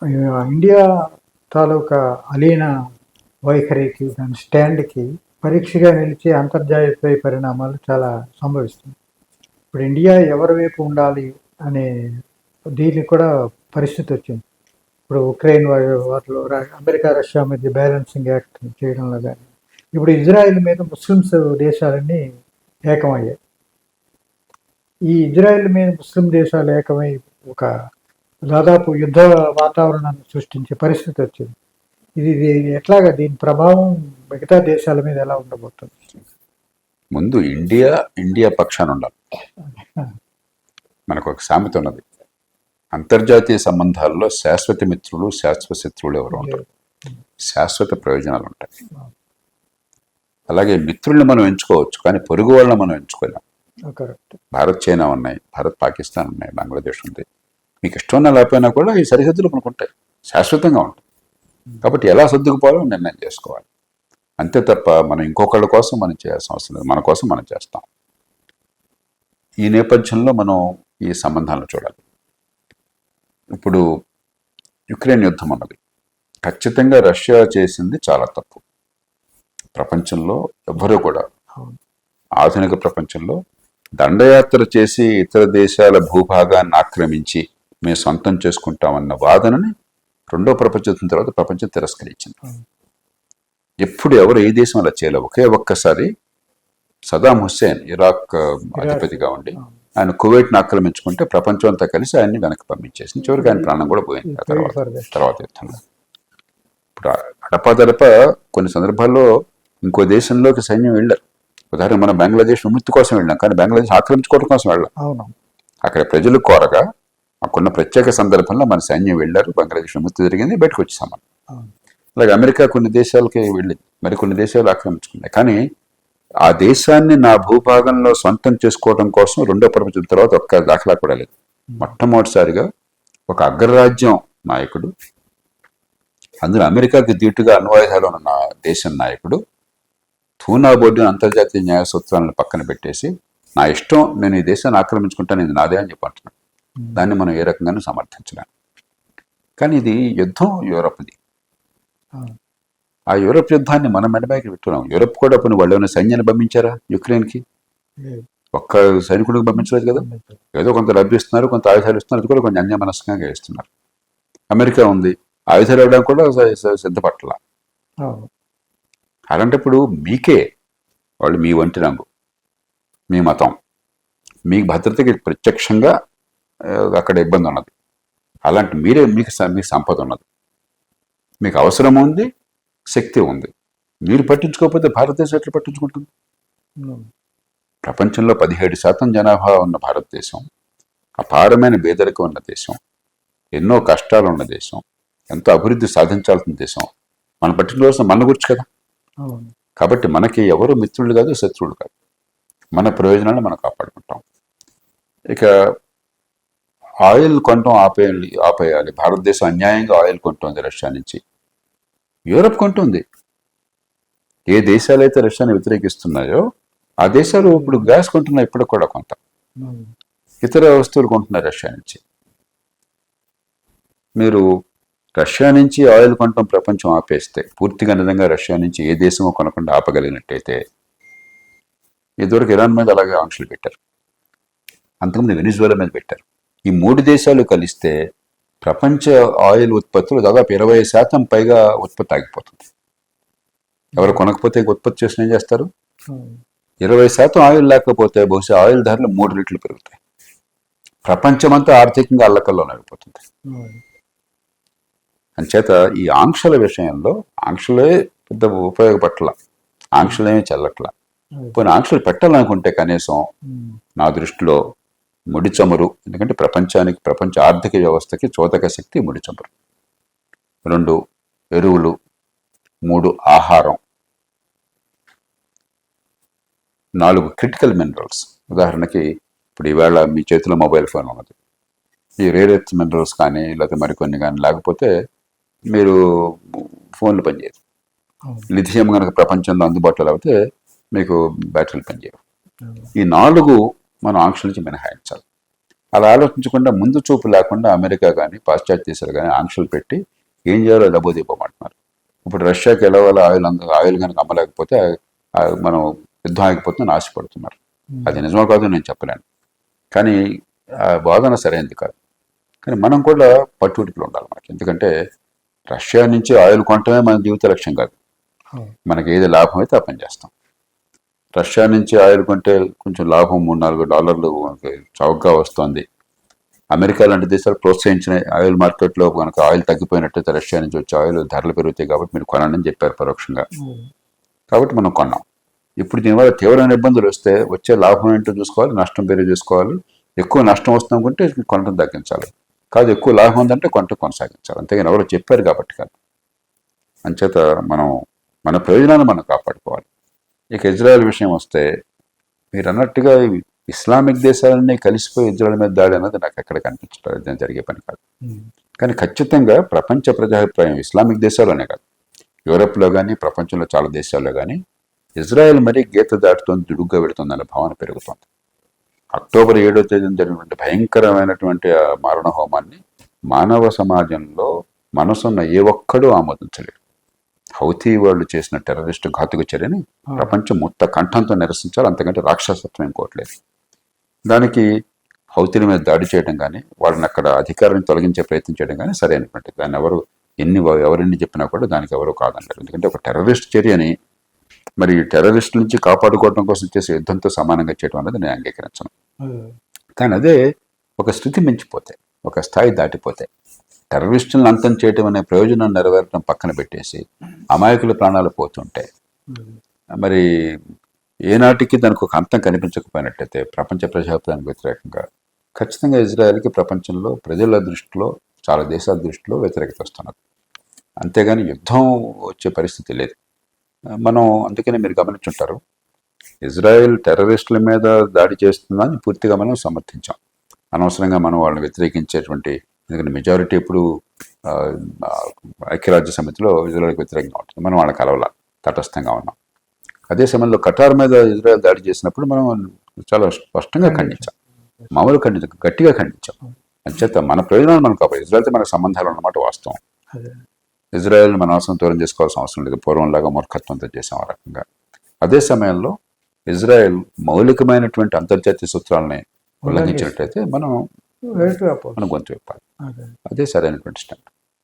India తాలూకా అలీన వైఖరికి, దాని స్టాండ్కి పరీక్షగా నిలిచే అంతర్జాతీయ పరిణామాలు చాలా సంభవిస్తుంది. ఇప్పుడు ఇండియా ఎవరి వైపు ఉండాలి అనే దీనికి కూడా పరిస్థితి వచ్చింది. ఇప్పుడు ఉక్రెయిన్ వారిలో అమెరికా రష్యా మధ్య బ్యాలెన్సింగ్ యాక్ట్ చేయడంలో కానీ, ఇప్పుడు ఇజ్రాయెల్ మీద ముస్లిమ్స్ దేశాలన్నీ ఏకమయ్యాయి. ఈ ఇజ్రాయెల్ మీద ముస్లిం దేశాలు ఏకమై ఒక దాదాపు యుద్ధ వాతావరణాన్ని సృష్టించే పరిస్థితి వచ్చింది. ఇది ఎట్లాగా దీని ప్రభావం మిగతా దేశాల మీద ఎలా ఉండబోతుంది? ముందు ఇండియా పక్షాన ఉండాలి. మనకు ఒక సామెత ఉన్నది, అంతర్జాతీయ సంబంధాల్లో శాశ్వత మిత్రులు శాశ్వత శత్రువులు ఎవరు ఉంటారు, శాశ్వత ప్రయోజనాలు ఉంటాయి. అలాగే మిత్రుల్ని మనం ఎంచుకోవచ్చు, కానీ పొరుగు వాళ్ళని మనం ఎంచుకోలేం. భారత్ చైనా ఉన్నాయి, భారత్ పాకిస్తాన్ ఉన్నాయి, బంగ్లాదేశ్ ఉంది. మీకు ఇష్టం లేకపోయినా కూడా ఈ సరిహద్దులు మనకు ఉంటాయి, శాశ్వతంగా ఉంటాయి. కాబట్టి ఎలా సర్దుకుపోవాలో నిర్ణయం చేసుకోవాలి, అంతే తప్ప మనం ఇంకొకళ్ళ కోసం మనం చేయాల్సిన అవసరం లేదు. మన కోసం మనం చేస్తాం. ఈ నేపథ్యంలో మనం ఈ సంబంధాలను చూడాలి. ఇప్పుడు యుక్రెయిన్ యుద్ధం అన్నది ఖచ్చితంగా రష్యా చేసింది చాలా తప్పు. ప్రపంచంలో ఎవ్వరూ కూడా ఆధునిక ప్రపంచంలో దండయాత్ర చేసి ఇతర దేశాల భూభాగాన్ని ఆక్రమించి మేము సొంతం చేసుకుంటామన్న వాదనని రెండో ప్రపంచ యుద్ధం తర్వాత ప్రపంచం తిరస్కరించింది. ఎప్పుడు ఎవరు ఏ దేశం అలా చేయలేదు. ఒక్కసారి సదాం హుస్సేన్ ఇరాక్ అధిపతిగా ఉండి ఆయన కువైట్ని ఆక్రమించుకుంటే ప్రపంచం అంతా కలిసి ఆయన్ని వెనక్కి పంపించేసింది. చివరికి ఆయన ప్రాణం కూడా పోయింది ఆ తర్వాత యుద్ధంలో. ఇప్పుడు అడపాదడప కొన్ని సందర్భాల్లో ఇంకో దేశంలోకి సైన్యం వెళ్ళారు. ఉదాహరణ మనం బంగ్లాదేశ్ విముక్తి కోసం వెళ్ళాం, కానీ బంగ్లాదేశ్ ఆక్రమించుకోవడం కోసం వెళ్ళాం. అక్కడ ప్రజలు కోరగా మాకున్న ప్రత్యేక సందర్భంలో మన సైన్యం వెళ్ళారు, బంగ్లాదేశ్ విముక్తి జరిగింది, బయటకు వచ్చేసాం. అలాగే అమెరికా కొన్ని దేశాలకి వెళ్ళింది, మరికొన్ని దేశాలు ఆక్రమించుకున్నాయి. కానీ ఆ దేశాన్ని నా భూభాగంలో సొంతం చేసుకోవడం కోసం రెండో ప్రపంచం తర్వాత ఒక్క దాఖలా కూడా లేదు. మొట్టమొదటిసారిగా ఒక అగ్రరాజ్యం నాయకుడు, అందులో అమెరికాకి దీటుగా అణ్వాయుధాలు ఉన్న దేశం నాయకుడు, థూనా బోర్డు అంతర్జాతీయ న్యాయ సూత్రాలను పక్కన పెట్టేసి నా ఇష్టం, నేను ఈ దేశాన్ని ఆక్రమించుకుంటాను, ఇది నాదే అని చెప్పి అంటున్నాడు. దాన్ని మనం ఏ రకంగానూ సమర్థించలేము. కానీ ఇది యుద్ధం యూరప్ది. ఆ యూరప్ యుద్ధాన్ని మనం మెడబాకి పెట్టుకున్నాం. యూరప్ కూడా కొన్ని వాళ్ళు ఏమైనా సైన్యాన్ని పంపించారా యుక్రెయిన్కి? ఒక్క సైనికుడికి పంపించలేదు కదా. ఏదో కొంత లభిస్తున్నారు, కొంత ఆయుధాలు ఇస్తున్నారు, అది కూడా కొంచెం అన్యమనస్కంగా ఇస్తున్నారు. అమెరికా ఉంది, ఆయుధాలు ఇవ్వడానికి కూడా సిద్ధపట్ల. అలాంటప్పుడు మీకే వాళ్ళు మీ వంటి రంగు, మీ మతం, మీ భద్రతకి ప్రత్యక్షంగా అక్కడ ఇబ్బంది ఉన్నది. అలాంటి మీరే మీకు సంపద ఉన్నది, మీకు అవసరం ఉంది, శక్తి ఉంది. మీరు పట్టించుకోకపోతే భారతదేశం ఎట్లా పట్టించుకుంటుంది? ప్రపంచంలో 17% జనాభా ఉన్న భారతదేశం, అపారమైన పేదరికం ఉన్న దేశం, ఎన్నో కష్టాలు ఉన్న దేశం, ఎంతో అభివృద్ధి సాధించాల్సిన దేశం. మనం పట్టించుకోవాల్సిన మన గురించి కదా. కాబట్టి మనకి ఎవరు మిత్రులు కాదు, శత్రువులు కాదు. మన ప్రయోజనాలను మనం కాపాడుకుంటాం. ఇక ఆయిల్ కొనటం ఆపేయాలి. భారతదేశం అన్యాయంగా ఆయిల్ కొంటుంది రష్యా నుంచి. యూరప్ కొంటుంది. ఏ దేశాలైతే రష్యాని వ్యతిరేకిస్తున్నాయో ఆ దేశాలు ఇప్పుడు గ్యాస్ కొంటున్నాయి, ఇప్పుడు కూడా కొంత ఇతర వస్తువులు కొంటున్నారు రష్యా నుంచి. మీరు రష్యా నుంచి ఆయిల్ కొనటం ప్రపంచం ఆపేస్తే, పూర్తిగా నిజంగా రష్యా నుంచి ఏ దేశమో కొనకుండా ఆపగలిగినట్టయితే, ఇదివరకు ఇరాన్ మీద అలాగే ఆంక్షలు పెట్టారు, అంతకుముందు వెనిజువేలా మీద పెట్టారు. ఈ 3 దేశాలు కలిస్తే ప్రపంచ ఆయిల్ ఉత్పత్తులు దాదాపు 20% పైగా ఉత్పత్తి ఆగిపోతుంది. ఎవరు కొనకపోతే ఉత్పత్తి చేసిన ఏం చేస్తారు? 20% ఆయిల్ లేకపోతే బహుశా ఆయిల్ ధరలు 3 రెట్లు పెరుగుతాయి. ప్రపంచమంతా ఆర్థికంగా అల్లకల్లోనే అయిపోతుంది. అంచేత ఈ ఆంక్షల విషయంలో ఆంక్షలే పెద్ద ఉపయోగపట్ల, ఆంక్షలేమీ చెల్లట్ల. కొన్ని ఆంక్షలు పెట్టాలనుకుంటే కనీసం నా దృష్టిలో ముడి చమురు, ఎందుకంటే ప్రపంచ ఆర్థిక వ్యవస్థకి చోదక శక్తి ముడి చమురు. 2 ఎరువులు, 3 ఆహారం, 4 క్రిటికల్ మినరల్స్. ఉదాహరణకి ఇప్పుడు ఈవేళ మీ చేతిలో మొబైల్ ఫోన్ ఉన్నది, ఈ రేర్ ఎర్త్ మినరల్స్ కానీ లేకపోతే మరికొన్ని కానీ లేకపోతే మీరు ఫోన్లు పనిచేయరు. లిథియం కనుక ప్రపంచంలో అందుబాటులో లేకపోతే మీకు బ్యాటరీలు పనిచేయవు. ఈ 4 మనం ఆంక్షల నుంచి మినహాయించాలి. అలా ఆలోచించకుండా ముందు చూపు లేకుండా అమెరికా కానీ పాశ్చాత్య దేశాలు కానీ ఆంక్షలు పెట్టి ఏం చేయాలో దెబ్బతీపమంటున్నారు. ఇప్పుడు రష్యాకి ఎలా ఆయిల్ కనుక అమ్మలేకపోతే మనం యుద్ధం ఆగిపోతుందని ఆశపడుతున్నారు. అది నిజమో కాదో నేను చెప్పలేను, కానీ ఆ వాదన సరైనది కాదు. కానీ మనం కూడా పట్టుబిడుపులు ఉండాలి మనకి. ఎందుకంటే రష్యా నుంచి ఆయిల్ కొనటమే మన జీవిత లక్ష్యం కాదు. మనకి ఏది లాభం అయితే ఆ పని చేస్తాం. రష్యా నుంచి ఆయిల్ కొంటే కొంచెం లాభం $3-4 మనకి చౌకగా వస్తుంది. అమెరికా లాంటి దేశాలు ప్రోత్సహించిన ఆయిల్ మార్కెట్లో కనుక ఆయిల్ తగ్గిపోయినట్టయితే రష్యా నుంచి వచ్చే ఆయిల్ ధరలు పెరుగుతాయి కాబట్టి మీరు కొనండి అని చెప్పారు పరోక్షంగా. కాబట్టి మనం కొన్నాం. ఇప్పుడు దీనివల్ల తీవ్రమైన ఇబ్బందులు వస్తే వచ్చే లాభం ఏంటో చూసుకోవాలి, నష్టం పేరు చూసుకోవాలి. ఎక్కువ నష్టం వస్తుంది అనుకుంటే కొనటం తగ్గించాలి, కాదు ఎక్కువ లాభం ఉందంటే కొనసాగించాలి. అంతేగాని ఎవరో చెప్పారు కాబట్టి కాదు. అంచేత మనం మన ప్రయోజనాన్ని మనం కాపాడుకోవాలి. ఇక ఇజ్రాయెల్ విషయం వస్తే మీరు అన్నట్టుగా ఇస్లామిక్ దేశాలన్నీ కలిసిపోయి ఇజ్రాయెల్ మీద దాడి అన్నది నాకు ఎక్కడ కనిపించడం జరిగే పని కాదు. కానీ ఖచ్చితంగా ప్రపంచ ప్రజాభిప్రాయం ఇస్లామిక్ దేశాల్లోనే కాదు, యూరప్లో కానీ ప్రపంచంలో చాలా దేశాల్లో కానీ ఇజ్రాయెల్ మరీ గీత దాటుతోంది, దుడుగ్గా పెడుతుందన్న భావన పెరుగుతోంది. అక్టోబర్ 7వ తేదీన జరిగినటువంటి భయంకరమైనటువంటి ఆ మారణ హోమాన్ని మానవ సమాజంలో మనసున్న ఏ ఒక్కడూ ఆమోదించలేడు. హౌతీ వాళ్ళు చేసిన టెర్రరిస్టు ఘాతుక చర్యని ప్రపంచం మొత్తం కంఠంతో నిరసించాలి, అంతకంటే రాక్షసత్వం ఇంకోట్లేదు. దానికి హౌతీల మీద దాడి చేయడం కానీ వాళ్ళని అక్కడ అధికారాన్ని తొలగించే ప్రయత్నం చేయడం కానీ సరైనటువంటి, దాన్ని ఎవరెన్ని చెప్పినా కూడా దానికి ఎవరు కాదన్నారు. ఎందుకంటే ఒక టెర్రరిస్ట్ చర్యని మరి టెర్రరిస్టుల నుంచి కాపాడుకోవడం కోసం చేసే యుద్ధంతో సమానంగా చేయడం అనేది నేను అంగీకరించను. కానీ అదే ఒక స్థితి మించిపోతే, ఒక స్థాయి దాటిపోతే, టెర్రరిస్టులను అంతం చేయడం అనే ప్రయోజనం నెరవేరడం పక్కన పెట్టేసి అమాయకుల ప్రాణాలు పోతుంటే మరి ఏనాటికి దానికి ఒక అంతం కనిపించకపోయినట్టయితే ప్రపంచ ప్రజాభిప్రాయానికి వ్యతిరేకంగా ఖచ్చితంగా ఇజ్రాయెల్కి ప్రపంచంలో ప్రజల దృష్టిలో చాలా దేశాల దృష్టిలో వ్యతిరేకత వస్తున్నది. అంతేగాని యుద్ధం వచ్చే పరిస్థితి లేదు. మనం అందుకనే మీరు గమనించుంటారు, ఇజ్రాయెల్ టెర్రరిస్టుల మీద దాడి చేస్తుందని పూర్తిగా మనం సమర్థించాం. అనవసరంగా మనం వాళ్ళని వ్యతిరేకించేటువంటి, ఎందుకంటే మెజారిటీ ఇప్పుడు ఐక్యరాజ్య సమితిలో ఇజ్రాయెల్కి వ్యతిరేకంగా ఉంటుంది. మనం వాళ్ళకి కలవలా, తటస్థంగా ఉన్నాం. అదే సమయంలో ఖటార్ మీద ఇజ్రాయెల్ దాడి చేసినప్పుడు మనం చాలా స్పష్టంగా ఖండించాం, మామూలు గట్టిగా ఖండించాం. అంచేత మన ప్రయోజనాలు మనం కాపాడు. ఇజ్రాయెల్తో మనకు సంబంధాలు అన్నమాట వాస్తవం. ఇజ్రాయెల్ మన అవసరం దూరం చేసుకోవాల్సిన అవసరం లేదు, పూర్వంలాగా మూర్ఖత్వంతో చేసాం ఆ రకంగా. అదే సమయంలో ఇజ్రాయెల్ మౌలికమైనటువంటి అంతర్జాతీయ సూత్రాలని ఉల్లంఘించినట్టయితే మనం గొంతు విప్పాలి. అదే సరైనటువంటి స్టాండ్.